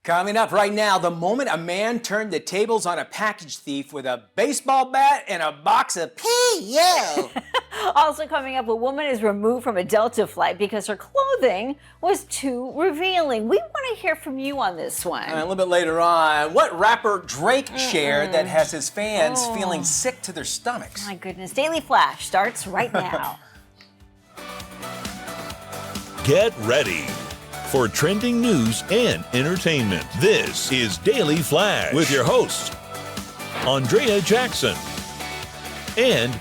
Coming up right now, the moment a man turned the tables on a package thief with a baseball bat and a box of pee. Also coming up, a woman is removed from a Delta flight because her clothing was too revealing. We want to hear from you on this one. A little bit later on, what rapper Drake shared that has his fans feeling sick to their stomachs? My goodness. Daily Flash starts right now. Get ready for trending news and entertainment. This is Daily Flash with your hosts, Andrea Jackson and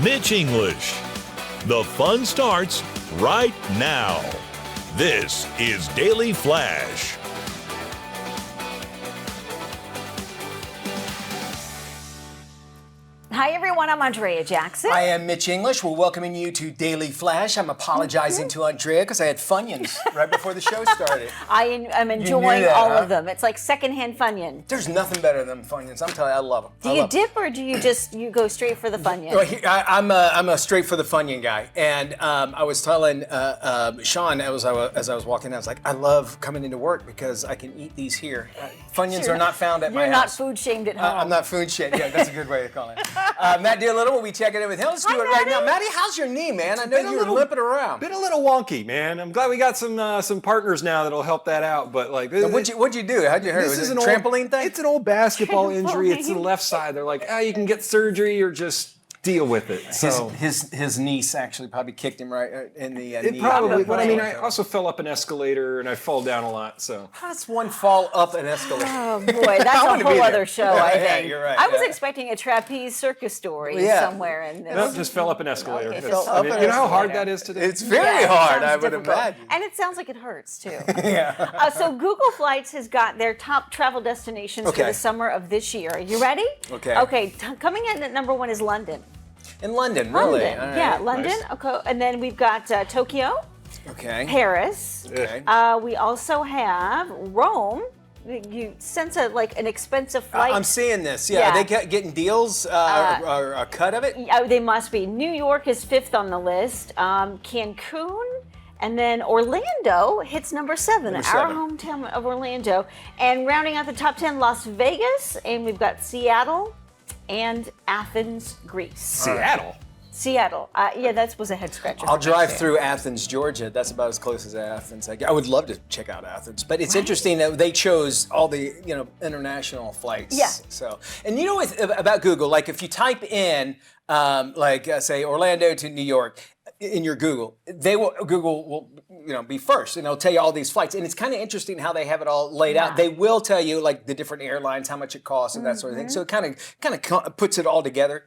Mitch English. The fun starts right now. This is Daily Flash. Hi, everyone. I'm Andrea Jackson. I am Mitch English. We're welcoming you to Daily Flash. I'm apologizing to Andrea because I had Funyuns right before the show started. I'm enjoying all of them. It's like secondhand Funyun. There's nothing better than Funyuns. I'm telling you, I love them. Do you dip or do you just go straight for the Funyun? I'm a straight for the Funyun guy. And I was telling Sean as I was walking out, I was like, I love coming into work because I can eat these here. Funyuns are not found at my house. You're not food shamed at home. I'm not food shamed. Yeah, that's a good way of calling it. Matt D'Alittle will be checking in with him. Let's do it right now. Maddie, how's your knee, man? I know you were limping around. Been a little wonky, man. I'm glad we got some partners now that'll help that out. But like, what'd you do? How'd you hurt? This Was is it an a trampoline thing? It's an old basketball injury. It's the left side. They're like, you can get surgery or just deal with it. So his niece actually probably kicked him right in the knee. It probably, but I mean, I also fell up an escalator and I fall down a lot. So how does one fall up an escalator? Oh boy, that's a whole other show. I think. Yeah, you're right. I was expecting a trapeze circus story somewhere in this. No, just fell up an escalator. Okay, you know how hard that is to do? It's very hard, I would difficult. imagine. And it sounds like it hurts too. Yeah. So Google Flights has got their top travel destinations for the summer of this year. Are you ready? Okay. Okay. Coming in at number one is London. In London, really? London, yeah, London. Nice. Okay, and then we've got Tokyo, Paris. Okay. We also have Rome. You sense an expensive flight. I'm seeing this. Yeah, are they getting deals or a cut of it? They must be. New York is fifth on the list. Cancun. And then Orlando hits number 7, our hometown of Orlando. And rounding out the top 10, Las Vegas, and we've got Seattle and Athens, Greece. Seattle. Yeah, that was a head scratcher. I'll drive through Athens, Georgia. That's about as close as Athens. I would love to check out Athens, but it's interesting that they chose all the international flights. Yeah. So, and you know about Google, like if you type in say Orlando to New York in your Google, Google will be first, and it'll tell you all these flights. And it's kind of interesting how they have it all laid out. They will tell you like the different airlines, how much it costs, and that sort of thing. So it kind of puts it all together.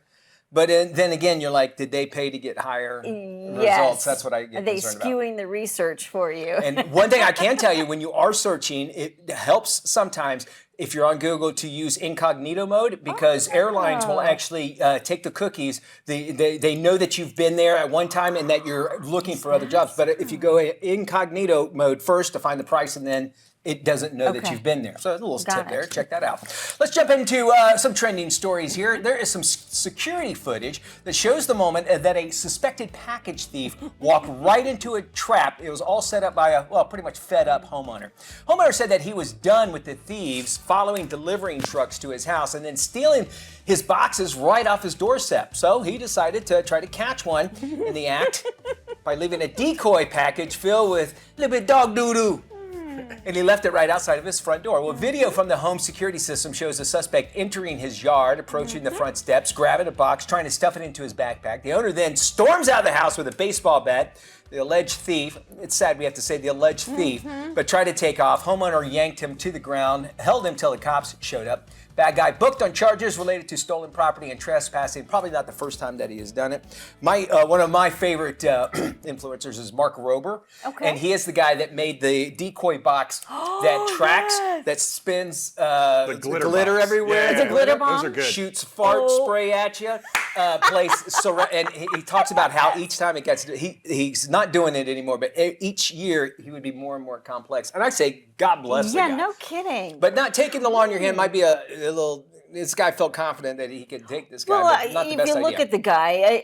But then again, you're like, did they pay to get higher results? That's what I get concerned about. Are they skewing the research for you? And one thing I can tell you, when you are searching, it helps sometimes if you're on Google to use incognito mode, because airlines will actually take the cookies. They know that you've been there at one time and that you're looking for other jobs. But if you go incognito mode first to find the price, and then it doesn't know that you've been there. So a little tip there. Check that out. Let's jump into some trending stories here. There is some security footage that shows the moment that a suspected package thief walked right into a trap. It was all set up by a, pretty much fed up homeowner. Homeowner said that he was done with the thieves following delivering trucks to his house and then stealing his boxes right off his doorstep. So he decided to try to catch one in the act by leaving a decoy package filled with a little bit of dog doo-doo. And he left it right outside of his front door. Well, video from the home security system shows the suspect entering his yard, approaching the front steps, grabbing a box, trying to stuff it into his backpack. The owner then storms out of the house with a baseball bat. The alleged thief, it's sad we have to say the alleged thief, but tried to take off. Homeowner yanked him to the ground, held him till the cops showed up. Bad guy booked on charges related to stolen property and trespassing. Probably not the first time that he has done it. One of my favorite influencers is Mark Rober. Okay. And he is the guy that made the decoy box that tracks, that spins the glitter everywhere. It's a glitter bomb. Those are good. Shoots fart spray at you. And he talks about how each time it gets, he's not doing it anymore, but each year he would be more and more complex. And I say, God bless the guy. Yeah, no kidding. But not taking the law in your hand might be a little this guy felt confident that he could take this guy, Well, but not the if best you idea. look at the guy,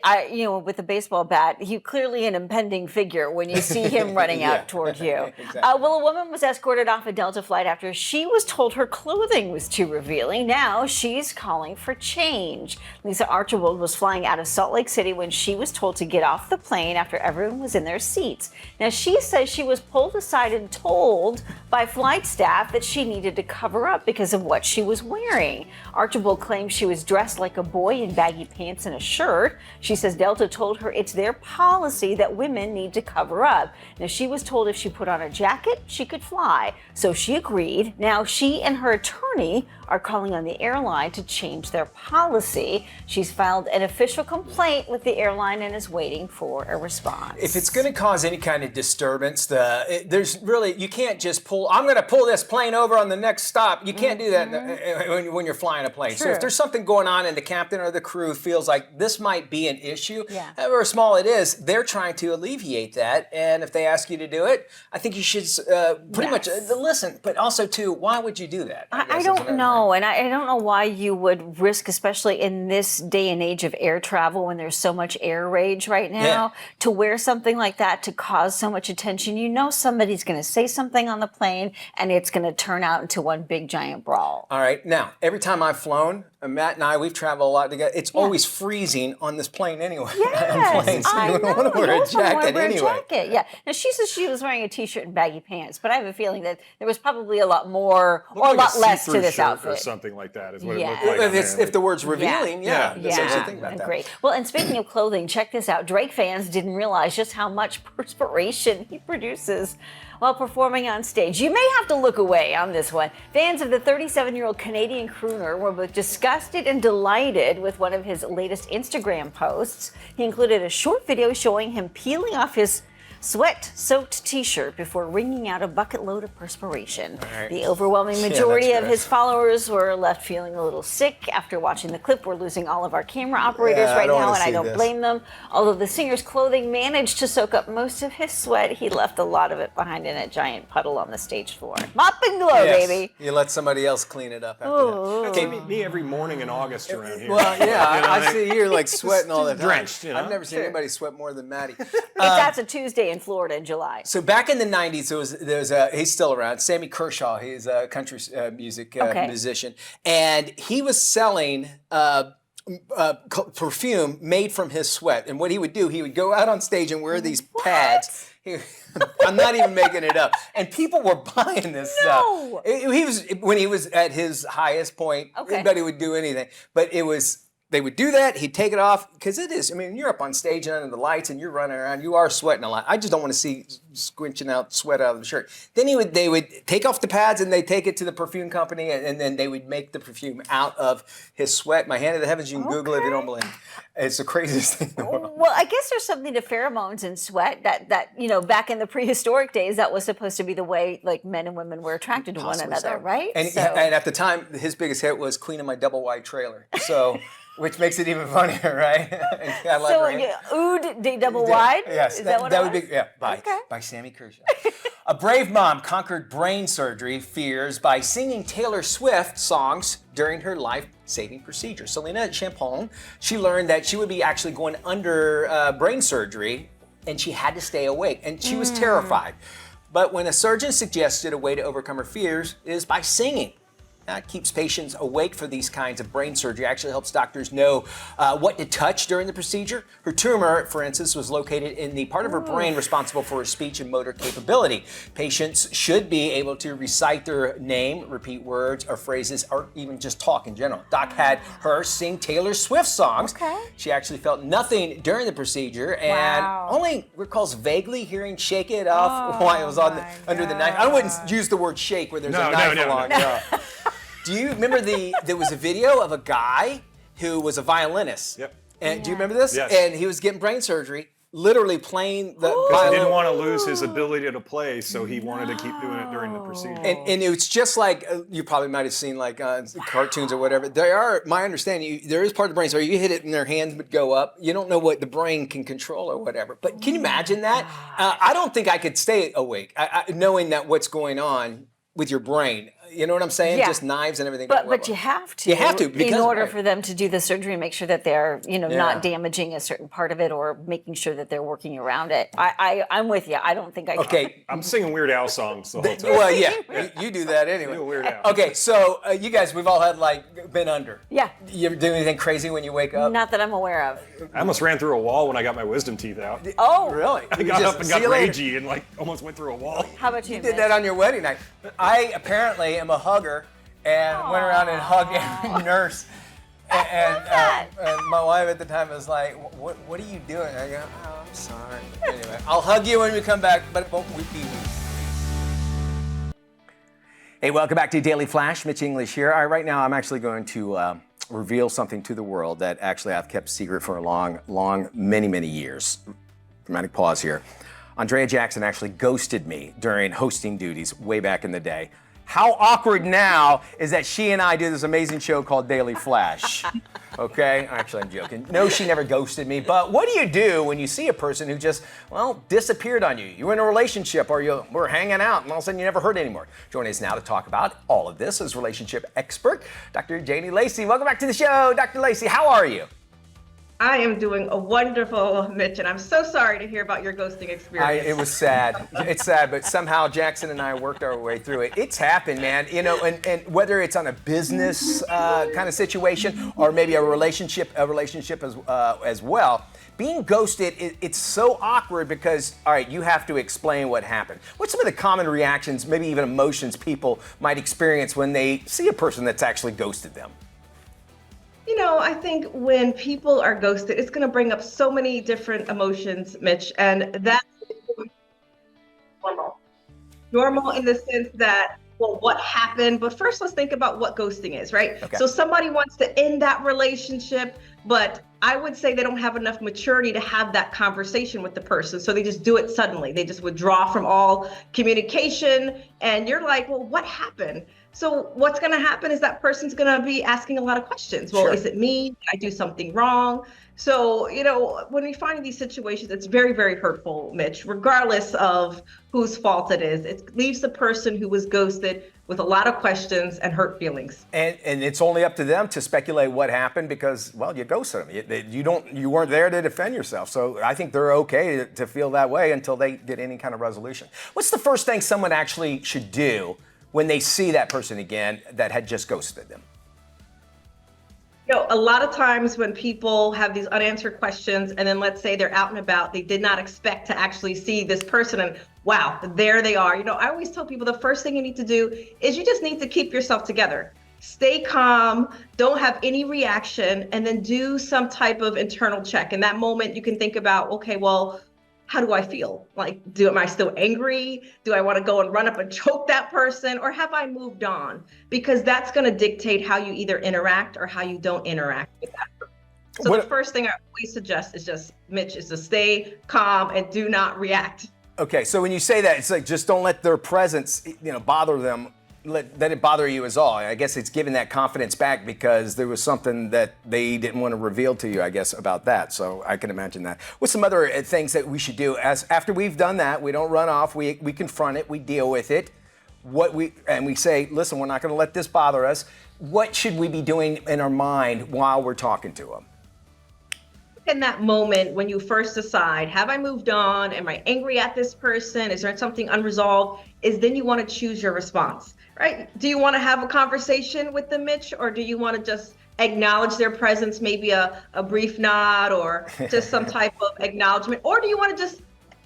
with the baseball bat, he's clearly an impending figure when you see him running out toward you. Exactly. Well, a woman was escorted off a Delta flight after she was told her clothing was too revealing. Now she's calling for change. Lisa Archibald was flying out of Salt Lake City when she was told to get off the plane after everyone was in their seats. Now she says she was pulled aside and told by flight staff that she needed to cover up because of what she was wearing. Archibald claims she was dressed like a boy in baggy pants and a shirt. She says Delta told her it's their policy that women need to cover up. Now, she was told if she put on a jacket, she could fly. So she agreed. Now, she and her attorney are calling on the airline to change their policy. She's filed an official complaint with the airline and is waiting for a response. If it's going to cause any kind of disturbance, you can't just I'm going to pull this plane over on the next stop. You can't do that when you're flying a plane. So True. if there's something going on and the captain or the crew feels like this might be an issue, Yeah. however small it is, they're trying to alleviate that. And if they ask you to do it, I think you should pretty much listen. But also, too, why would you do that? I guess is don't another know. And I don't know why you would risk, especially in this day and age of air travel when there's so much air rage right now, to wear something like that to cause so much attention. You know somebody's going to say something on the plane and it's going to turn out into one big giant brawl. All right. Now, every time I've flown, Matt and I, we've traveled a lot together. It's always freezing on this plane anyway. Yes, I know. You don't want to wear a jacket anyway. Yeah. Now, she says she was wearing a T-shirt and baggy pants, but I have a feeling that there was probably a lot more or a lot less to this outfit. Or something like that is what Yeah. it looked like. If the word's revealing, that's what you think about that. Great. Well, and speaking of clothing, check this out. Drake fans didn't realize just how much perspiration he produces while performing on stage. You may have to look away on this one. Fans of the 37-year-old Canadian crooner were both disgusted and delighted with one of his latest Instagram posts. He included a short video showing him peeling off his sweat-soaked T-shirt before wringing out a bucket load of perspiration. Right. The overwhelming majority of gross. his followers were left feeling a little sick after watching the clip. We're losing all of our camera operators Yeah, I right don't now, wanna and I see don't this. blame them. Although the singer's clothing managed to soak up most of his sweat, he left a lot of it behind in a giant puddle on the stage floor. Mop and glow, Yes. baby. You let somebody else clean it up after Oh. that. Okay, me every morning in August around here. Well, yeah, You know, I see you're like sweating all the time. drenched, you know? I've never seen anybody sweat more than Maddie. That's a Tuesday in Florida in July. So back in the 90s, he's still around, Sammy Kershaw. He's a country music musician. And he was selling perfume made from his sweat. And what he would do, he would go out on stage and wear these pads. I'm not even making it up. And people were buying this stuff. When he was at his highest point, anybody would do anything. But they would do that, he'd take it off, because you're up on stage and under the lights and you're running around, you are sweating a lot. I just don't want to see squinching out sweat out of the shirt. Then they would take off the pads and they'd take it to the perfume company and then they would make the perfume out of his sweat. My hand to the heavens, you can Google it if you don't believe me. It's the craziest thing in the world. Well, I guess there's something to pheromones and sweat that back in the prehistoric days, that was supposed to be the way like men and women were attracted to one another, right? And at the time, his biggest hit was Queen of My Double Wide Trailer. So, which makes it even funnier, right? Oud de Double Wide? Yes, Is that what that it would was? be, by Sammy Kershaw. A brave mom conquered brain surgery fears by singing Taylor Swift songs during her life-saving procedure. Selena Champon, she learned that she would be actually going under brain surgery and she had to stay awake and she was terrified. But when a surgeon suggested a way to overcome her fears is by singing. That keeps patients awake for these kinds of brain surgery. Actually helps doctors know what to touch during the procedure. Her tumor, for instance, was located in the part of her brain responsible for her speech and motor capability. Patients should be able to recite their name, repeat words or phrases, or even just talk in general. Doc had her sing Taylor Swift songs. She actually felt nothing during the procedure and only recalls vaguely hearing "Shake It Off" while it was under the knife. I wouldn't use the word "shake" where there's a knife along. Do you remember there was a video of a guy who was a violinist? Yep. And do you remember this? Yes. And he was getting brain surgery, literally playing the Because violin. he didn't want to lose his ability to play, so he wanted to keep doing it during the procedure. And it was just like, you probably might have seen like cartoons or whatever. They are, my understanding, there is part of the brain, so you hit it and their hands would go up. You don't know what the brain can control or whatever. But can you imagine that? I don't think I could stay awake, knowing that what's going on with your brain. You know what I'm saying? Yeah. Just knives and everything. But you have to. You have to, because- in order right. for them to do the surgery and make sure that they're Yeah. not damaging a certain part of it or making sure that they're working around it. I'm with you. I don't think I can. Okay. I'm singing Weird Al songs the whole time. Well, yeah, you do that anyway. Do Weird Al. Okay, so you guys, we've all had been under. Yeah. You ever do anything crazy when you wake up? Not that I'm aware of. I almost ran through a wall when I got my wisdom teeth out. Oh, Really? I got up and got ragey and almost went through a wall. How about you? You did that on your wedding night. I apparently am a hugger and went around and hugged every nurse. And my wife at the time was like, what are you doing? I go, oh, I'm sorry. Anyway, I'll hug you when we come back, but it won't be me. Hey, welcome back to Daily Flash. Mitch English here. All right, right now I'm actually going to reveal something to the world that actually I've kept secret for many years. Dramatic pause here. Andrea Jackson actually ghosted me during hosting duties way back in the day. How awkward now is that she and I do this amazing show called Daily Flash. Okay? Actually, I'm joking. No, she never ghosted me. But what do you do when you see a person who just, disappeared on you? You're in a relationship or you were hanging out and all of a sudden you never heard anymore. Joining us now to talk about all of this is relationship expert, Dr. Janie Lacey. Welcome back to the show, Dr. Lacey. How are you? I am doing a wonderful, Mitch, and I'm so sorry to hear about your ghosting experience. It was sad. It's sad, but somehow Jackson and I worked our way through it. It's happened, man. And whether it's on a business kind of situation or maybe a relationship as well, being ghosted, it's so awkward because, all right, you have to explain what happened. What's some of the common reactions, maybe even emotions people might experience when they see a person that's actually ghosted them? I think when people are ghosted, it's going to bring up so many different emotions, Mitch, and that's normal. Normal in the sense that, well, what happened? But first, let's think about what ghosting is, right? Okay. So somebody wants to end that relationship, but I would say they don't have enough maturity to have that conversation with the person. So they just do it suddenly. They just withdraw from all communication. And you're like, well, what happened? So what's going to happen is that person's going to be asking a lot of questions. Well, Sure. Is it me? Did I do something wrong? So, when we find these situations, it's very, very hurtful, Mitch, regardless of whose fault it is. It leaves the person who was ghosted with a lot of questions and hurt feelings. And it's only up to them to speculate what happened because, well, you ghosted them. You weren't there to defend yourself. So I think they're okay to feel that way until they get any kind of resolution. What's the first thing someone actually should do when they see that person again that had just ghosted them? A lot of times when people have these unanswered questions and then let's say they're out and about, they did not expect to actually see this person and wow, there they are. I always tell people the first thing you need to do is you just need to keep yourself together. Stay calm, don't have any reaction, and then do some type of internal check. In that moment, you can think about, okay, well, how do I feel? Am I still angry? Do I want to go and run up and choke that person? Or have I moved on? Because that's going to dictate how you either interact or how you don't interact with that person. So the first thing I always suggest is to stay calm and do not react. Okay, so when you say that, it's like just don't let their presence, bother them. Let it bother you is all. I guess it's giving that confidence back because there was something that they didn't want to reveal to you, I guess, about that. So I can imagine that. What's some other things that we should do after we've done that? We don't run off. We confront it. We deal with it. We say, listen, we're not going to let this bother us. What should we be doing in our mind while we're talking to them? In that moment when you first decide, have I moved on? Am I angry at this person? Is there something unresolved? Is then you want to choose your response, right? Do you want to have a conversation with them, Mitch? Or do you want to just acknowledge their presence, maybe a brief nod or just some type of acknowledgement? Or do you want to just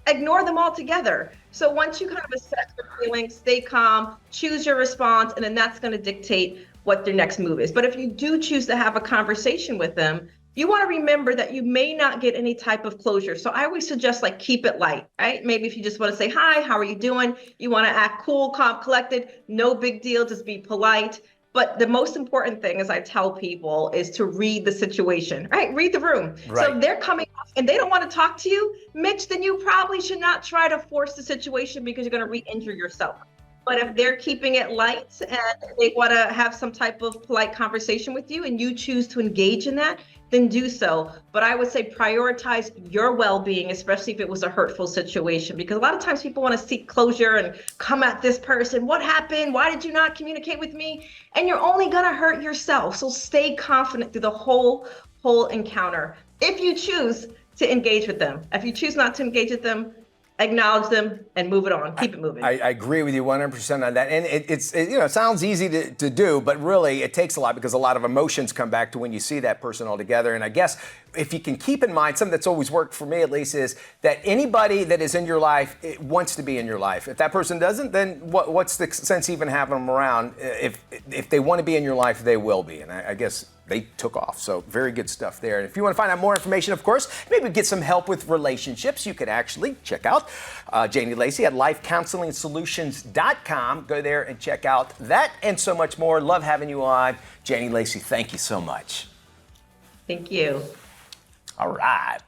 ignore them altogether? So once you kind of assess your feelings, stay calm, choose your response, and then that's going to dictate what their next move is. But if you do choose to have a conversation with them, you want to remember that you may not get any type of closure. So I always suggest keep it light, right? Maybe if you just want to say, hi, how are you doing? You want to act cool, calm, collected, no big deal, just be polite. But the most important thing, as I tell people, is to read the situation, right? Read the room. Right. So they're coming off and they don't want to talk to you, Mitch, then you probably should not try to force the situation because you're going to re-injure yourself. But if they're keeping it light and they want to have some type of polite conversation with you and you choose to engage in that, then do so. But I would say prioritize your well-being, especially if it was a hurtful situation, because a lot of times people want to seek closure and come at this person. What happened? Why did you not communicate with me? And you're only going to hurt yourself. So stay confident through the whole encounter. If you choose to engage with them, if you choose not to engage with them, acknowledge them and move it on. Keep it moving. I agree with you 100% on that. And it sounds easy to do, but really it takes a lot because a lot of emotions come back to when you see that person all together. And I guess if you can keep in mind, something that's always worked for me at least, is that anybody that is in your life wants to be in your life. If that person doesn't, then what's the sense even having them around? If they want to be in your life, they will be. And I guess they took off. So very good stuff there. And if you want to find out more information, of course, maybe get some help with relationships, you could actually check out Janie Lacey at lifecounseling.solutions.com. Go there and check out that and so much more. Love having you on. Janie Lacey, thank you so much. Thank you. All right.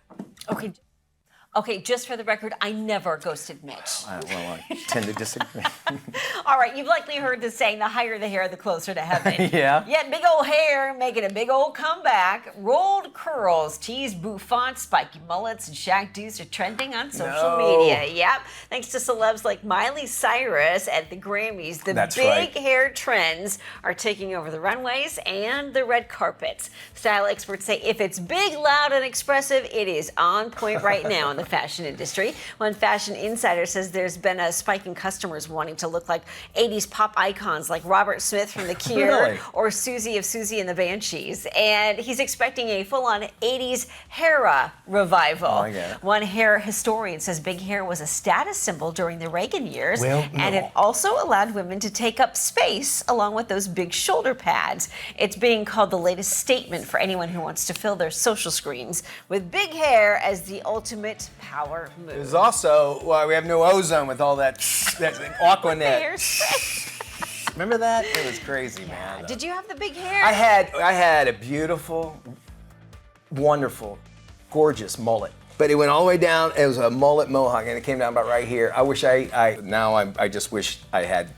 Okay, just for the record, I never ghosted Mitch. Well, I tend to disagree. All right, you've likely heard the saying, the higher the hair, the closer to heaven. Yeah. Yet big old hair making a big old comeback. Rolled curls, teased bouffants, spiky mullets, and shag dudes are trending on social media. Yep. Thanks to celebs like Miley Cyrus at the Grammys, the big hair trends are taking over the runways and the red carpets. Style experts say if it's big, loud, and expressive, it is on point right now in the fashion industry. One fashion insider says there's been a spike in customers wanting to look like 80s pop icons like Robert Smith from The Cure or Susie of Susie and the Banshees. And he's expecting a full-on 80s hair revival. One hair historian says big hair was a status symbol during the Reagan years, and it also allowed women to take up space along with those big shoulder pads. It's being called the latest statement for anyone who wants to fill their social screens with big hair as the ultimate power move. There's also we have no ozone with all that Aquanet. Remember that? It was crazy, man. Did you have the big hair? I had a beautiful, wonderful, gorgeous mullet. But it went all the way down. It was a mullet mohawk, and it came down about right here. I wish I just wish I had,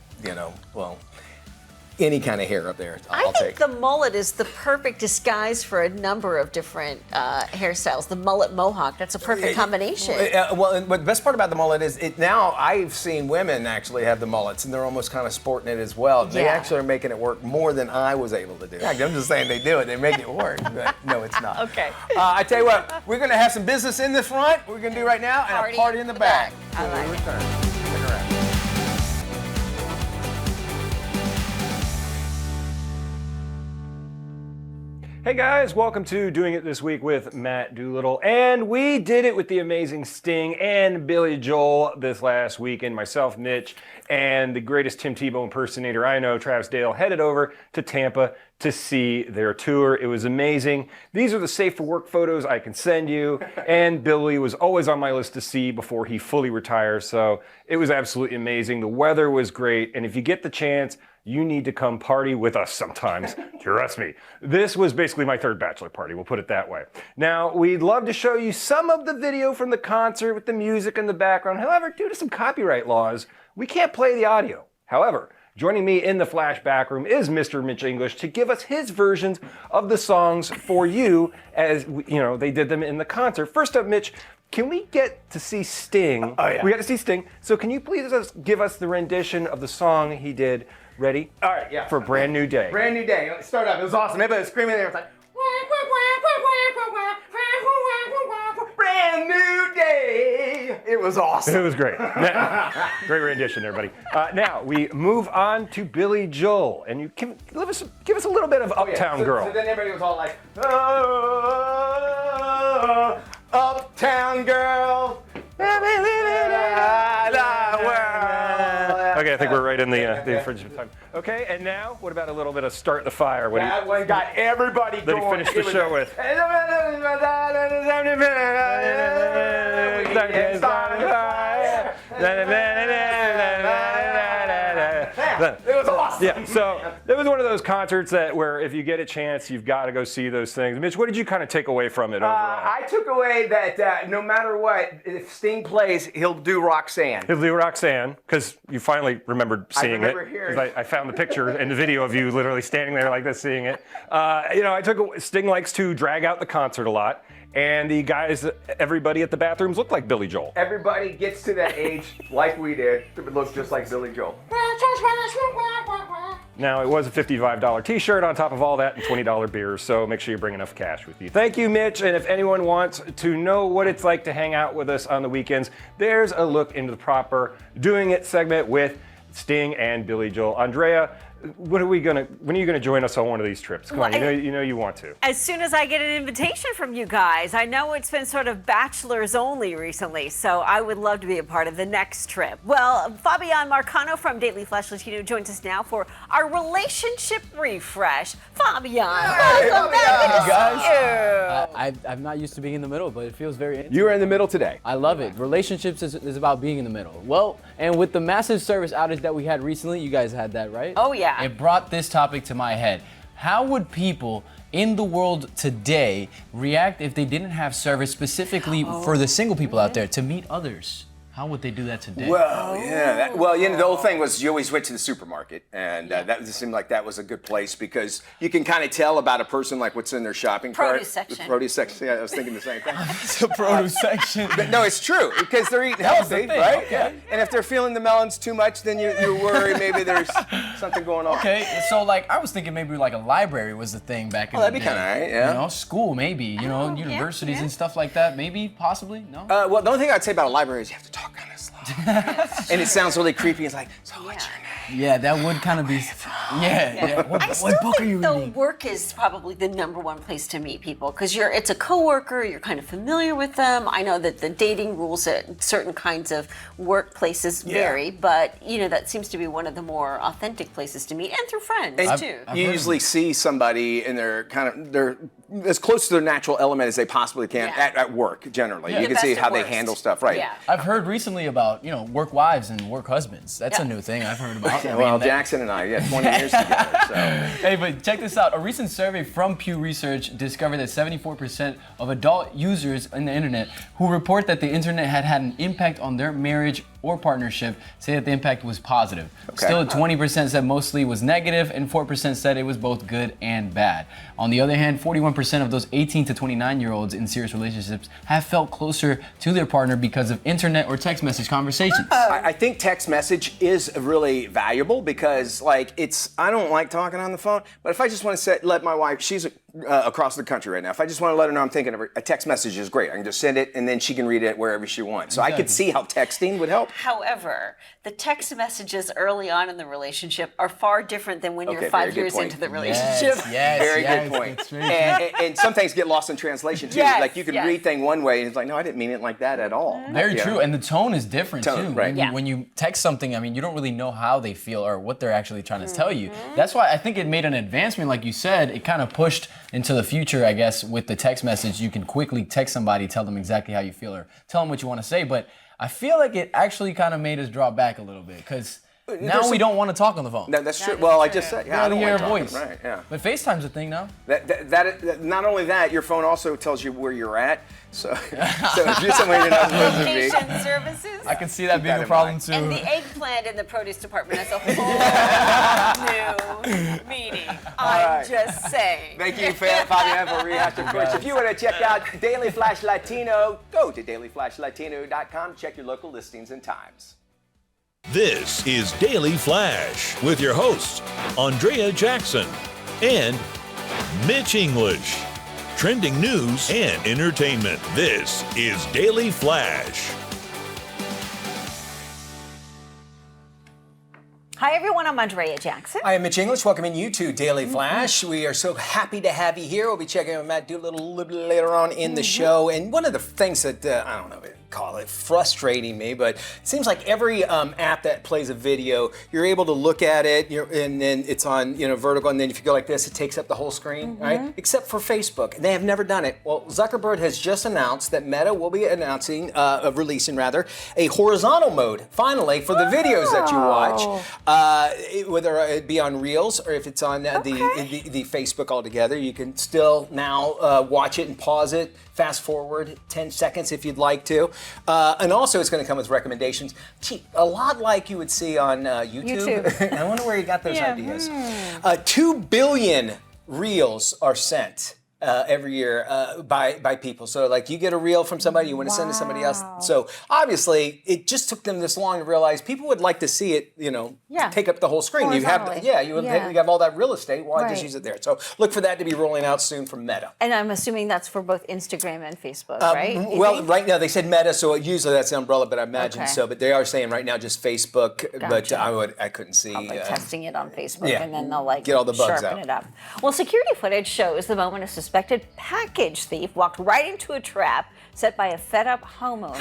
any kind of hair up there. I think the mullet is the perfect disguise for a number of different hairstyles. The mullet mohawk, that's a perfect combination. But the best part about the mullet is now I've seen women actually have the mullets, and they're almost kind of sporting it as well. They actually are making it work more than I was able to do. I'm just saying they do it. They make it work. But no, it's not. Okay. I tell you what, we're going to have some business in the front. We're going to do right now, and a party in the back. I like it. Return. Stick around. Hey guys, welcome to Doing It This Week with Matt Doolittle. And we did it with the amazing Sting and Billy Joel this last weekend. Myself, Mitch, and the greatest Tim Tebow impersonator I know, Travis Dale, headed over to Tampa to see their tour. It was amazing. These are the safe for work photos I can send you. And Billy was always on my list to see before he fully retires. So it was absolutely amazing. The weather was great. And if you get the chance, you need to come party with us sometimes. Trust me. This was basically my third bachelor party, we'll put it that way. Now, we'd love to show you some of the video from the concert with the music in the background. However, due to some copyright laws, we can't play the audio. However, joining me in the flashback room is Mr. Mitch English to give us his versions of the songs for you as, they did them in the concert. First up, Mitch, can we get to see Sting? Oh, yeah. We got to see Sting. So can you please give us the rendition of the song he did? Ready? All right, yeah. For Brand New Day. Brand New Day. Let's start off. It was awesome. Everybody was screaming there. It was like, brand new day. It was awesome. It was great. Great rendition, everybody. Now, we move on to Billy Joel. And you can give us a little bit of Uptown Girl. So then everybody was all like, oh, Uptown Girl. Okay, I think we're right in the infringement time. Okay, and now, what about a little bit of Start the Fire? That one got everybody going. That he finished the show with. It was awesome. Yeah, so it was one of those concerts where if you get a chance, you've got to go see those things. Mitch, what did you kind of take away from it overall? I took away that no matter what, if Sting plays, he'll do Roxanne. He'll do Roxanne, because you finally remembered seeing remember it. hearing 'Cause I found the picture and the video of you literally standing there like this seeing it. I took Sting likes to drag out the concert a lot. And the guys, everybody at the bathrooms looked like Billy Joel. Everybody gets to that age like we did. It looks just like Billy Joel. Now, it was a $55 t-shirt on top of all that and $20 beers, so make sure you bring enough cash with you. Thank you, Mitch. And if anyone wants to know what it's like to hang out with us on the weekends, there's a look into the proper Doing It segment with Sting and Billy Joel. Andrea, when are you gonna join us on one of these trips? Come on, you know you want to. As soon as I get an invitation from you guys. I know it's been sort of bachelors only recently, so I would love to be a part of the next trip. Well, Fabian Marcano from Daily Flash Latino joins us now for our relationship refresh. Fabian, welcome back. Guys, I'm not used to being in the middle, but it feels very intimate. You were in the middle today. I love it. Relationships is about being in the middle. Well, and with the massive service outage that we had recently, you guys had that, right? Oh, yeah. It brought this topic to my head. How would people in the world today react if they didn't have service specifically for the single people out there to meet others? How would they do that today? Well, yeah. The whole thing was you always went to the supermarket, and that seemed like that was a good place because you can kind of tell about a person like what's in their shopping cart. Produce section. The produce section. Yeah, I was thinking the same thing. It's a produce section. But no, it's true because they're eating healthy, thing, right? okay. Yeah. And if they're feeling the melons too much, then you worry maybe there's something going on. Okay, so like I was thinking maybe like a library was the thing back in the day. That'd be kind of right, yeah. You know, school maybe, universities and stuff like that, maybe, possibly, no? Well, the only thing I'd say about a library is you have to talk kind of slow. And it sounds really creepy. It's like, so what's your name? Yeah, that would kind of be. Yeah. What book are you reading? Work is probably the number one place to meet people because it's a coworker. You're kind of familiar with them. I know that the dating rules at certain kinds of workplaces vary, but that seems to be one of the more authentic places to meet, and through friends too. You usually see somebody and they're as close to their natural element as they possibly can at work. Generally, you can see how they handle stuff, right? Yeah. I've heard recently about work wives and work husbands. That's a new thing I've heard about. Jackson and I, 20 years together. So. Hey, but check this out. A recent survey from Pew Research discovered that 74% of adult users in the internet who report that the internet had an impact on their marriage or partnership say that the impact was positive. Okay. Still, 20% said mostly was negative, and 4% said it was both good and bad. On the other hand, 41% of those 18 to 29-year-olds in serious relationships have felt closer to their partner because of internet or text message conversations. I think text message is really valuable because, I don't like talking on the phone, but if I just want to let my wife, she's across the country right now, if I just want to let her know I'm thinking of her, a text message is great. I can just send it and then she can read it wherever she wants. So I could see how texting would help. However, the text messages early on in the relationship are far different than when you're 5 years into the relationship. Yes, Very good point. And some things get lost in translation too. Yes, like you can read thing one way and it's like, no, I didn't mean it like that at all. Very true, and the tone is different too. Right. When you text something, you don't really know how they feel or what they're actually trying to tell you. That's why I think it made an advancement, like you said. It kind of pushed into the future, I guess, with the text message. You can quickly text somebody, tell them exactly how you feel, or tell them what you want to say. But I feel like it actually kind of made us drop back a little bit because now we don't want to talk on the phone. That's true. Well, I just said, I don't hear want a to voice. Right, yeah. But FaceTime's a thing now. That not only that, your phone also tells you where you're at. So if you're somewhere you're not supposed to be. Location services. I can see that being that a in problem mind. too. And the eggplant in the produce department has a whole new meaning. I'm just saying. Thank you, Fabian, for rehashing. Of course, if you want to check out Daily Flash Latino, go to dailyflashlatino.com. Check your local listings and times. This is Daily Flash with your hosts, Andrea Jackson and Mitch English. Trending news and entertainment. This is Daily Flash. Hi, everyone. I'm Andrea Jackson. I am Mitch English, welcoming you to Daily Flash. We are so happy to have you here. We'll be checking out Matt Doolittle a little bit later on in the show. And one of the things that, I don't know, call it frustrating me, but it seems like every app that plays a video, you're able to look at it, and then it's on vertical, and then if you go like this, it takes up the whole screen, right? Except for Facebook. They have never done it. Well, Zuckerberg has just announced that Meta will be releasing a horizontal mode, finally, for the videos that you watch. whether it be on Reels or if it's on the Facebook altogether, you can still now watch it and pause it, fast forward 10 seconds if you'd like to. And also it's going to come with recommendations. Gee, a lot like you would see on YouTube. I wonder where you got those ideas. 2 billion Reels are sent every year by people. So like you get a reel from somebody, you want to send to somebody else. So obviously it just took them this long to realize people would like to see it, take up the whole screen. You have, you have all that real estate. Why just use it there? So look for that to be rolling out soon from Meta. And I'm assuming that's for both Instagram and Facebook, right? Well, right now they said Meta, so usually that's the umbrella, but I imagine so. But they are saying right now just Facebook. But I couldn't see. Testing it on Facebook and then they'll get all the bugs sharpen out. it up. Well, security footage shows the moment a suspected package thief walked right into a trap set by a fed-up homeowner.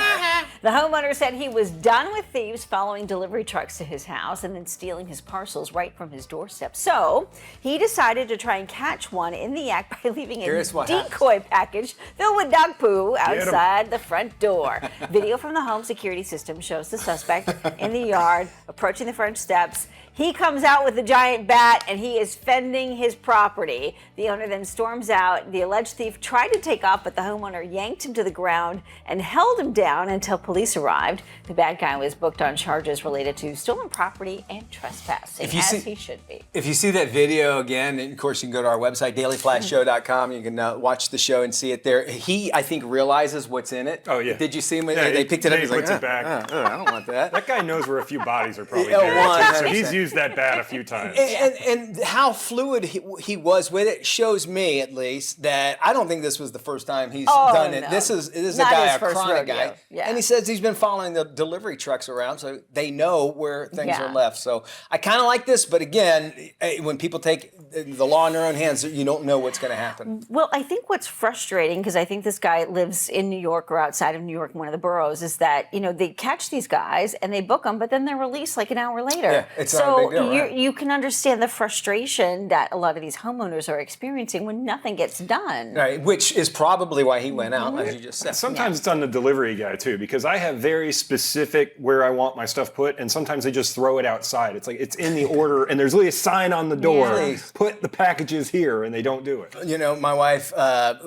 The homeowner said he was done with thieves following delivery trucks to his house and then stealing his parcels right from his doorstep. So he decided to try and catch one in the act by leaving a decoy package filled with dog poo outside the front door. Video from the home security system shows the suspect in the yard approaching the front steps. He comes out with a giant bat and he is fending his property. The owner then storms out. The alleged thief tried to take off, but the homeowner yanked him to the ground and held him down until police arrived. The bad guy was booked on charges related to stolen property and trespassing, he should be. If you see that video again, and of course you can go to our website, dailyflashshow.com. You can watch the show and see it there. He, I think, realizes what's in it. Oh, yeah. Did you see him? They picked it up. He puts it back. I don't want that. That guy knows where a few bodies are probably buried. So he's used that bat a few times. And how fluid he was with it shows me, at least, that I don't think this was the first time he's done it. No. This is a Not guy, his a first chronic rodeo. guy. Yeah. And he says he's been following the delivery trucks around, so they know where things are left. So I kind of like this, but again, when people take the law in their own hands, you don't know what's going to happen. Well, I think what's frustrating, because I think this guy lives in New York or outside of New York, one of the boroughs, is that, they catch these guys and they book them, but then they're released like an hour later. Yeah, it's not a big deal, right? You can understand the frustration that a lot of these homeowners are experiencing when nothing gets done. Right, which is probably why he went out, as you just said. Sometimes it's on the delivery guy too, because I have very specific where I want my stuff put, and sometimes they just throw it outside. It's like it's in the order, and there's really a sign on the door, put the packages here, and they don't do it. My wife,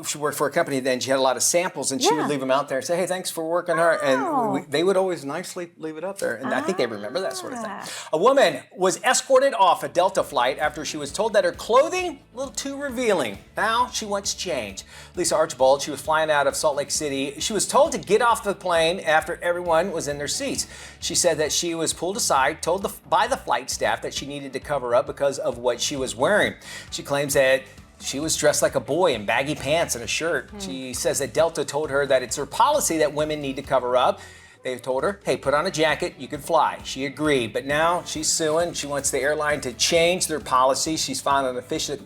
she worked for a company then, she had a lot of samples, and she would leave them out there and say, hey, thanks for working hard. And they would always nicely leave it up there. And I think they remember that sort of thing. A woman was escorted off a Delta flight after she was told that her clothing a little too revealing. Now she wants change. Lisa Archibald, she was flying out of Salt Lake City. She was told to get off the plane after everyone was in their seats. She said that she was pulled aside, told by the flight staff that she needed to cover up because of what she was wearing. She claims that she was dressed like a boy in baggy pants and a shirt. She says that Delta told her that it's her policy that women need to cover up. They told her, hey, put on a jacket, you can fly. She agreed, but now she's suing. She wants the airline to change their policy. She's filed an official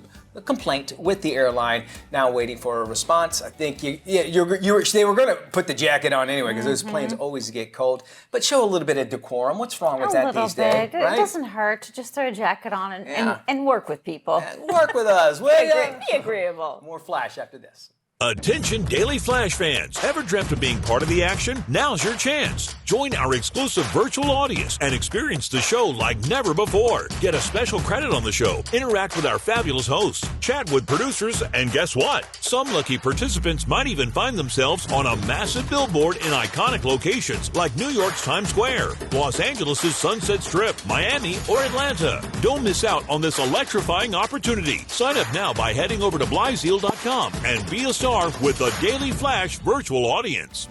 complaint with the airline, now waiting for a response. I think they were going to put the jacket on anyway because those planes always get cold, but show a little bit of decorum. What's wrong with that these days? Right? It doesn't hurt to just throw a jacket on and work with people. Work with us, will you? Be agreeable. More Flash after this. Attention Daily Flash fans. Ever dreamt of being part of the action? Now's your chance. Join our exclusive virtual audience and experience the show like never before. Get a special credit on the show, interact with our fabulous hosts, chat with producers, and guess what? Some lucky participants might even find themselves on a massive billboard in iconic locations like New York's Times Square, Los Angeles' Sunset Strip, Miami, or Atlanta. Don't miss out on this electrifying opportunity. Sign up now by heading over to blyzeal.com and be a star with the Daily Flash virtual audience.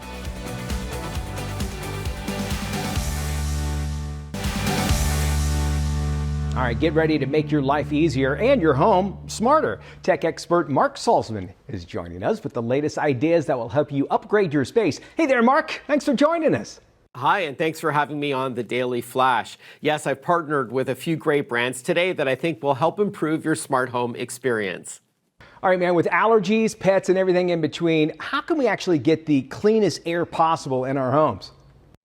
All right, get ready to make your life easier and your home smarter. Tech expert Mark Salzman is joining us with the latest ideas that will help you upgrade your space. Hey there, Mark. Thanks for joining us. Hi, and thanks for having me on the Daily Flash. Yes, I've partnered with a few great brands today that I think will help improve your smart home experience. All right, man, with allergies, pets, and everything in between, how can we actually get the cleanest air possible in our homes?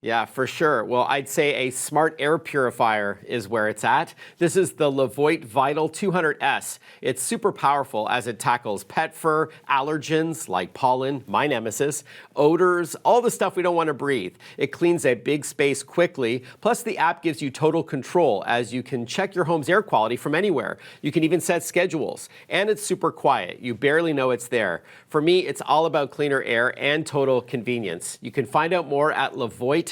Yeah, for sure. Well, I'd say a smart air purifier is where it's at. This is the Levoit Vital 200S. It's super powerful as it tackles pet fur, allergens like pollen, my nemesis, odors, all the stuff we don't want to breathe. It cleans a big space quickly. Plus, the app gives you total control as you can check your home's air quality from anywhere. You can even set schedules. And it's super quiet. You barely know it's there. For me, it's all about cleaner air and total convenience. You can find out more at Levoit.com.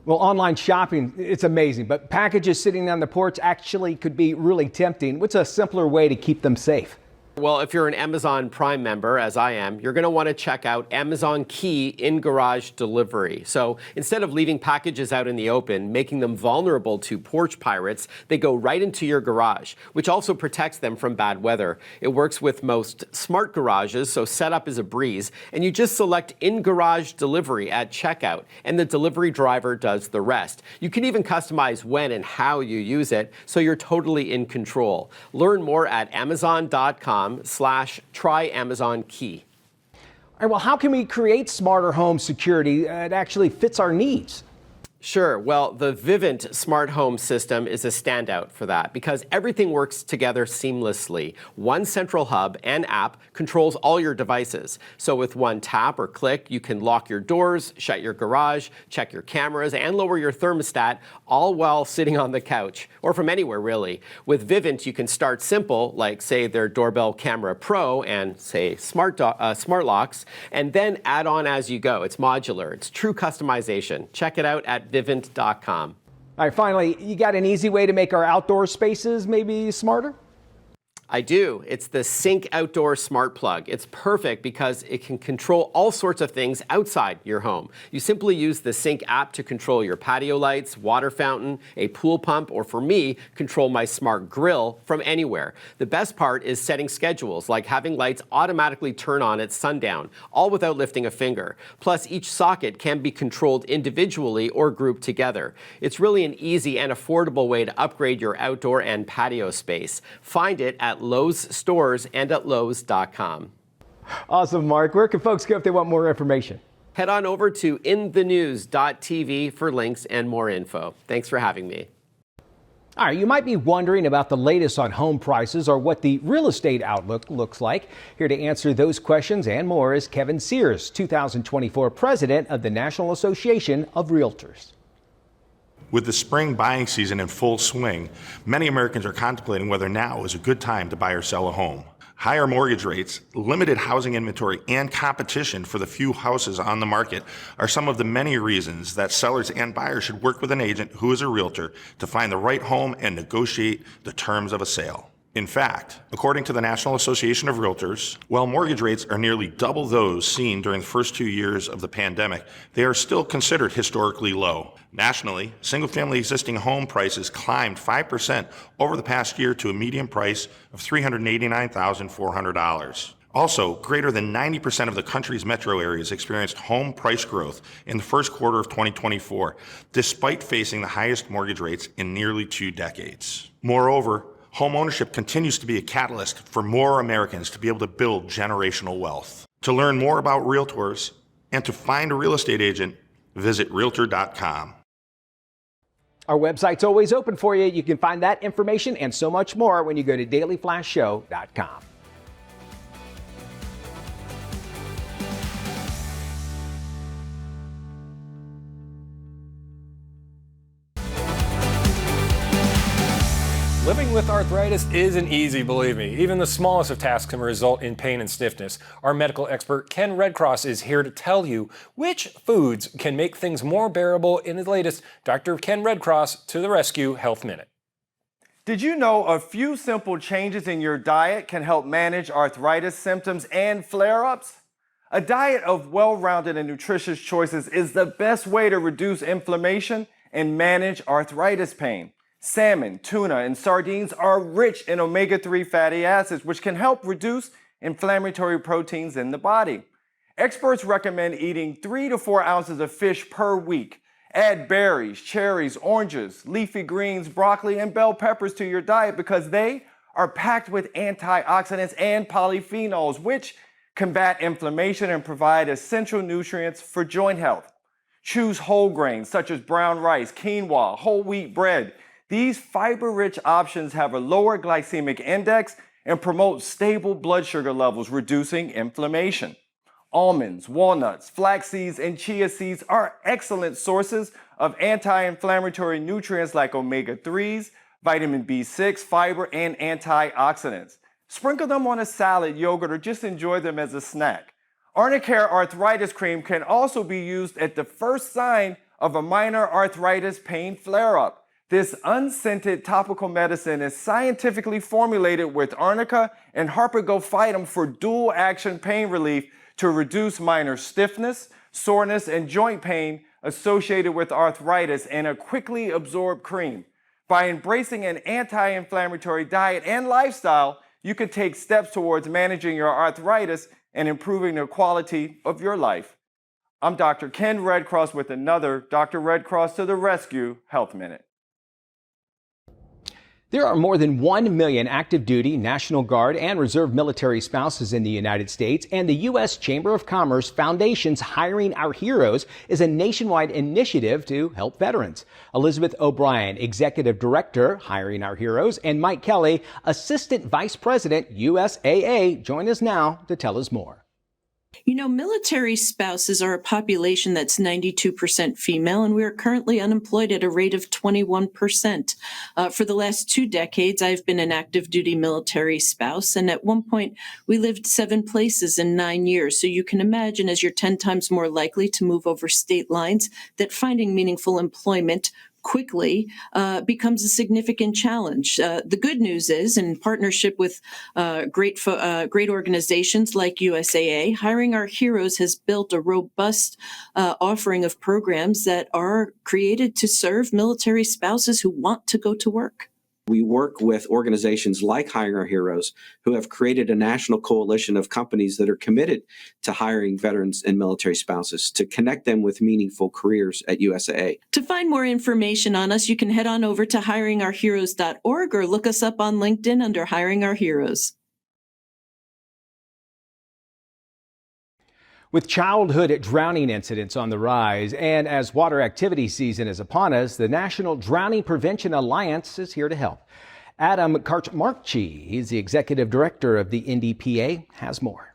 Well, online shopping, it's amazing, but packages sitting on the porch actually could be really tempting. What's a simpler way to keep them safe? Well, if you're an Amazon Prime member, as I am, you're going to want to check out Amazon Key in-garage delivery. So instead of leaving packages out in the open, making them vulnerable to porch pirates, they go right into your garage, which also protects them from bad weather. It works with most smart garages, so setup is a breeze, and you just select in-garage delivery at checkout, and the delivery driver does the rest. You can even customize when and how you use it, so you're totally in control. Learn more at Amazon.com/try-Amazon-Key. All right, well, how can we create smarter home security that actually fits our needs? Sure. Well, the Vivint smart home system is a standout for that because everything works together seamlessly. One central hub and app controls all your devices. So with one tap or click, you can lock your doors, shut your garage, check your cameras, and lower your thermostat, all while sitting on the couch or from anywhere, really. With Vivint, you can start simple, like say their Doorbell Camera Pro and say smart locks, and then add on as you go. It's modular. It's true customization. Check it out at Vivint.com. All right, finally, you got an easy way to make our outdoor spaces maybe smarter? I do. It's the Sync Outdoor Smart Plug. It's perfect because it can control all sorts of things outside your home. You simply use the Sync app to control your patio lights, water fountain, a pool pump, or for me, control my smart grill from anywhere. The best part is setting schedules, like having lights automatically turn on at sundown, all without lifting a finger. Plus, each socket can be controlled individually or grouped together. It's really an easy and affordable way to upgrade your outdoor and patio space. Find it at Lowe's stores and at Lowes.com. Awesome, Mark. Where can folks go if they want more information? Head on over to inthenews.tv for links and more info. Thanks for having me. All right, you might be wondering about the latest on home prices or what the real estate outlook looks like. Here to answer those questions and more is Kevin Sears, 2024 president of the National Association of Realtors. With the spring buying season in full swing, many Americans are contemplating whether now is a good time to buy or sell a home. Higher mortgage rates, limited housing inventory, and competition for the few houses on the market are some of the many reasons that sellers and buyers should work with an agent who is a realtor to find the right home and negotiate the terms of a sale. In fact, according to the National Association of Realtors, while mortgage rates are nearly double those seen during the first 2 years of the pandemic, they are still considered historically low. Nationally, single-family existing home prices climbed 5% over the past year to a median price of $389,400. Also, greater than 90% of the country's metro areas experienced home price growth in the first quarter of 2024, despite facing the highest mortgage rates in nearly 2 decades. Moreover, home ownership continues to be a catalyst for more Americans to be able to build generational wealth. To learn more about realtors and to find a real estate agent, visit Realtor.com. Our website's always open for you. You can find that information and so much more when you go to dailyflashshow.com. Living with arthritis isn't easy, believe me. Even the smallest of tasks can result in pain and stiffness. Our medical expert, Ken Redcross, is here to tell you which foods can make things more bearable in the latest Dr. Ken Redcross to the Rescue Health Minute. Did you know a few simple changes in your diet can help manage arthritis symptoms and flare-ups? A diet of well-rounded and nutritious choices is the best way to reduce inflammation and manage arthritis pain. Salmon, tuna, and sardines are rich in omega-3 fatty acids, which can help reduce inflammatory proteins in the body. Experts recommend eating 3 to 4 ounces of fish per week. Add berries, cherries, oranges, leafy greens, broccoli, and bell peppers to your diet because they are packed with antioxidants and polyphenols, which combat inflammation and provide essential nutrients for joint health. Choose whole grains such as brown rice, quinoa, whole wheat bread. These fiber-rich options have a lower glycemic index and promote stable blood sugar levels, reducing inflammation. Almonds, walnuts, flax seeds, and chia seeds are excellent sources of anti-inflammatory nutrients like omega-3s, vitamin B6, fiber, and antioxidants. Sprinkle them on a salad, yogurt, or just enjoy them as a snack. Arnicare Arthritis Cream can also be used at the first sign of a minor arthritis pain flare-up. This unscented topical medicine is scientifically formulated with arnica and harpagophytum for dual-action pain relief to reduce minor stiffness, soreness, and joint pain associated with arthritis in a quickly absorbed cream. By embracing an anti-inflammatory diet and lifestyle, you can take steps towards managing your arthritis and improving the quality of your life. I'm Dr. Ken Redcross with another Dr. Redcross to the Rescue Health Minute. There are more than 1 million active duty, National Guard, and Reserve military spouses in the United States, and the U.S. Chamber of Commerce Foundation's Hiring Our Heroes is a nationwide initiative to help veterans. Elizabeth O'Brien, Executive Director, Hiring Our Heroes, and Mike Kelly, Assistant Vice President, USAA, join us now to tell us more. You know, military spouses are a population that's 92% female, and we are currently unemployed at a rate of 21%. For the last 2 decades, I've been an active duty military spouse, and at one point, we lived 7 places in 9 years. So you can imagine, as you're 10 times more likely to move over state lines, that finding meaningful employment quickly becomes a significant challenge. The good news is, in partnership with great organizations like USAA, Hiring Our Heroes has built a robust offering of programs that are created to serve military spouses who want to go to work. We work with organizations like Hiring Our Heroes, who have created a national coalition of companies that are committed to hiring veterans and military spouses to connect them with meaningful careers at USAA. To find more information on us, you can head on over to hiringourheroes.org or look us up on LinkedIn under Hiring Our Heroes. With childhood drowning incidents on the rise and as water activity season is upon us, the National Drowning Prevention Alliance is here to help. Adam Karchmarkchi, he's the executive director of the NDPA, has more.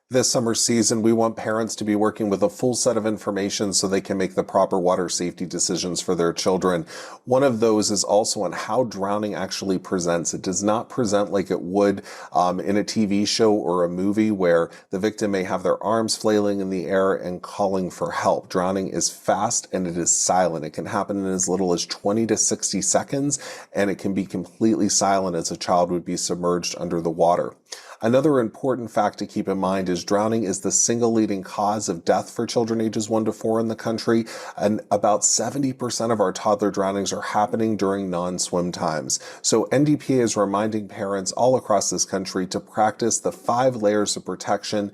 This summer season, we want parents to be working with a full set of information so they can make the proper water safety decisions for their children. One of those is also on how drowning actually presents. It does not present like it would in a TV show or a movie where the victim may have their arms flailing in the air and calling for help. Drowning is fast and it is silent. It can happen in as little as 20 to 60 seconds, and it can be completely silent as a child would be submerged under the water. Another important fact to keep in mind is drowning is the single leading cause of death for children ages 1 to 4 in the country, and about 70% of our toddler drownings are happening during non-swim times. So NDPA is reminding parents all across this country to practice the 5 layers of protection.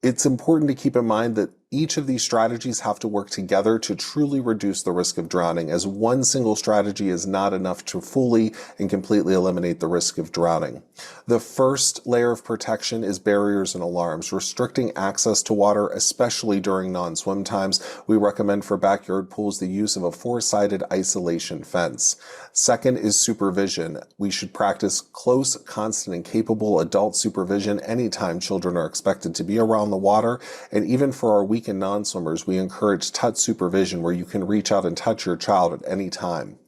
It's important to keep in mind that each of these strategies have to work together to truly reduce the risk of drowning, as one single strategy is not enough to fully and completely eliminate the risk of drowning. The first layer of protection is barriers and alarms, restricting access to water, especially during non-swim times. We recommend for backyard pools the use of a 4-sided isolation fence. Second is supervision. We should practice close, constant, and capable adult supervision anytime children are expected to be around the water, and even for our weekend non-swimmers, we encourage touch supervision where you can reach out and touch your child at any time.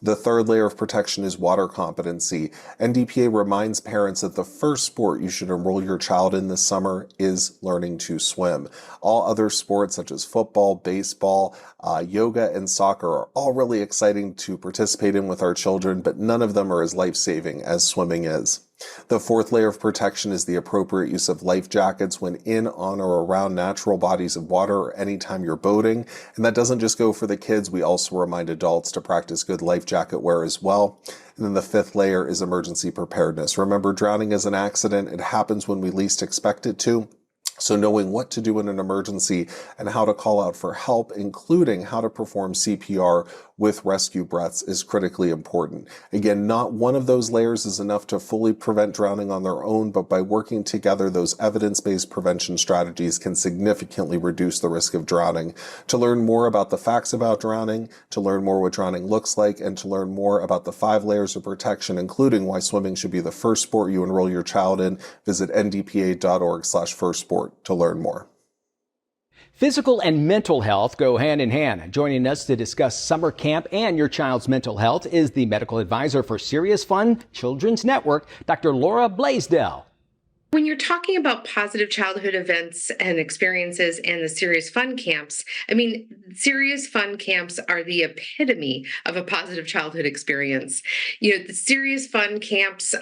The third layer of protection is water competency. NDPA reminds parents that the first sport you should enroll your child in this summer is learning to swim. All other sports such as football, baseball, yoga, and soccer are all really exciting to participate in with our children, but none of them are as life-saving as swimming is. The fourth layer of protection is the appropriate use of life jackets when in, on, or around natural bodies of water or anytime you're boating. And that doesn't just go for the kids. We also remind adults to practice good life jacket wear as well. And then the fifth layer is emergency preparedness. Remember, drowning is an accident. It happens when we least expect it to. So knowing what to do in an emergency and how to call out for help, including how to perform CPR with rescue breaths, is critically important. Again, not one of those layers is enough to fully prevent drowning on their own, but by working together, those evidence-based prevention strategies can significantly reduce the risk of drowning. To learn more about the facts about drowning, to learn more what drowning looks like, and to learn more about the 5 layers of protection, including why swimming should be the first sport you enroll your child in, visit ndpa.org/firstsport to learn more. Physical and mental health go hand in hand. Joining us to discuss summer camp and your child's mental health is the medical advisor for Serious Fun Children's Network, Dr. Laura Blaisdell. When you're talking about positive childhood events and experiences and the Serious Fun camps, I mean, Serious Fun camps are the epitome of a positive childhood experience. You know, the Serious Fun camps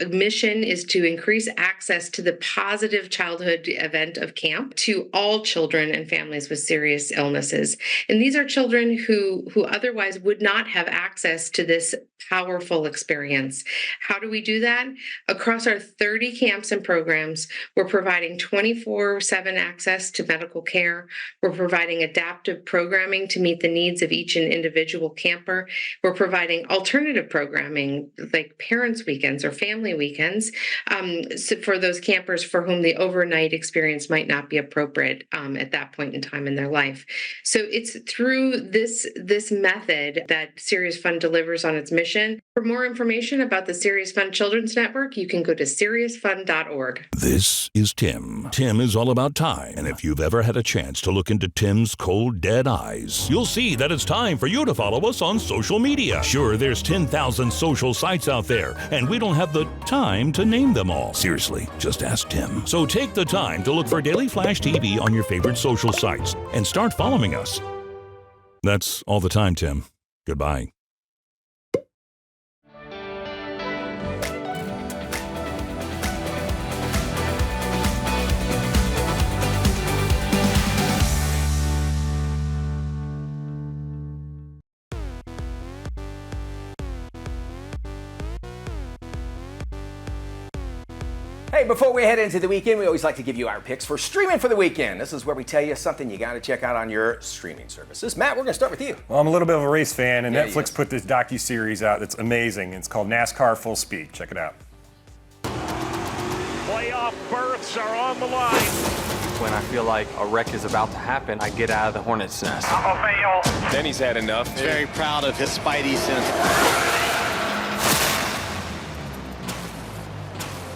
mission is to increase access to the positive childhood event of camp to all children and families with serious illnesses. And these are children who otherwise would not have access to this powerful experience. How do we do that? Across our 30 camps and programs, we're providing 24/7 access to medical care. We're providing adaptive programming to meet the needs of each individual camper. We're providing alternative programming like parents' weekends or family weekends so for those campers for whom the overnight experience might not be appropriate at that point in time in their life. So it's through this method that Serious Fun delivers on its mission. For more information about the Serious Fun Children's Network, you can go to seriousfun.org. This is Tim. Tim is all about time, and if you've ever had a chance to look into Tim's cold, dead eyes, you'll see that it's time for you to follow us on social media. Sure, there's 10,000 social sites out there, and we don't have the time to name them all. Seriously, just ask Tim. So take the time to look for Daily Flash TV on your favorite social sites and start following us. That's all the time, Tim. Goodbye. Hey, before we head into the weekend, we always like to give you our picks for streaming for the weekend. This is where we tell you something you got to check out on your streaming services. Matt, we're going to start with you. Well, I'm a little bit of a race fan, and Netflix put this docuseries out that's amazing. It's called NASCAR Full Speed. Check it out. Playoff berths are on the line. When I feel like a wreck is about to happen, I get out of the hornet's nest. Then he's had enough. Very proud of his spidey sense.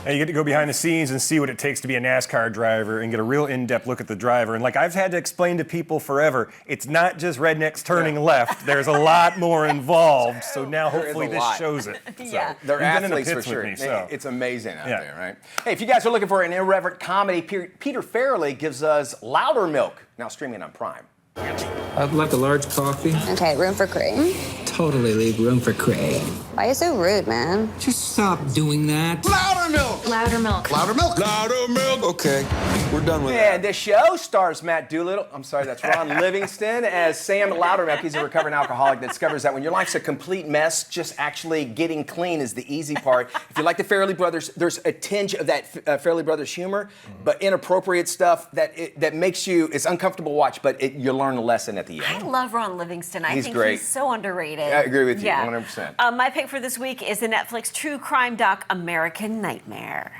And you get to go behind the scenes and see what it takes to be a NASCAR driver and get a real in-depth look at the driver. And like I've had to explain to people forever, it's not just rednecks turning left. There's a lot more involved. So now hopefully this shows it. Yeah, they're athletes for sure. It's amazing out there, right? Hey, if you guys are looking for an irreverent comedy, Peter Farrelly gives us Louder Milk, now streaming on Prime. I'd like a large coffee. Okay, room for cream? Totally leave room for cream. Why are you so rude, man? Just stop doing that. Louder milk! Louder milk. Louder milk. Louder milk. Okay, we're done with that. And this show stars Matt Doolittle. I'm sorry, that's Ron Livingston as Sam Loudermilk. He's a recovering alcoholic that discovers that when your life's a complete mess, just actually getting clean is the easy part. If you like the Farrelly Brothers, there's a tinge of that Farrelly Brothers humor, but inappropriate stuff that makes you, it's uncomfortable to watch, but you learn a lesson at the end. I love Ron Livingston. I think great. He's so underrated. I agree with you, 100%. My pick for this week is the Netflix true crime doc American Nightmare.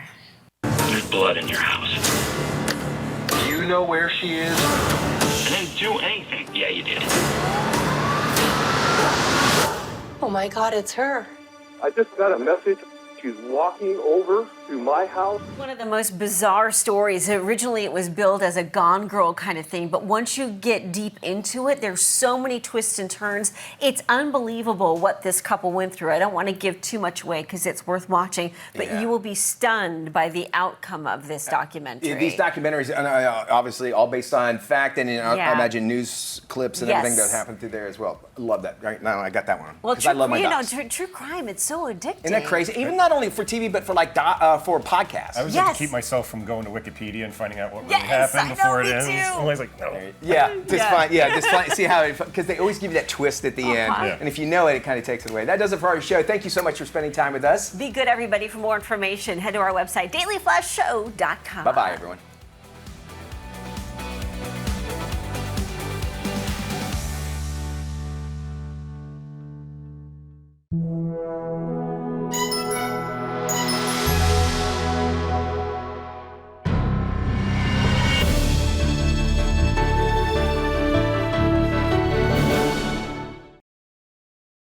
There's blood in your house. Do you know where she is? I didn't do anything. Yeah, you did. Oh my God, it's her. I just got a message. She's walking over to my house. One of the most bizarre stories. Originally, it was billed as a Gone Girl kind of thing, but once you get deep into it, there's so many twists and turns. It's unbelievable what this couple went through. I don't want to give too much away because it's worth watching, but you will be stunned by the outcome of this documentary. These documentaries are obviously all based on fact and I imagine news clips and everything that happened through there as well. Love that. Right now, I got that one. Well, I love my true crime, it's so addicting. Isn't that crazy? Even not only for TV, but for for podcasts. I always have to keep myself from going to Wikipedia and finding out what really happened before it ends. I'm always like, no. Just find, see how it, because they always give you that twist at the end. And if you know it, it kind of takes it away. That does it for our show. Thank you so much for spending time with us. Be good, everybody. For more information, head to our website, dailyflashshow.com. Bye-bye, everyone.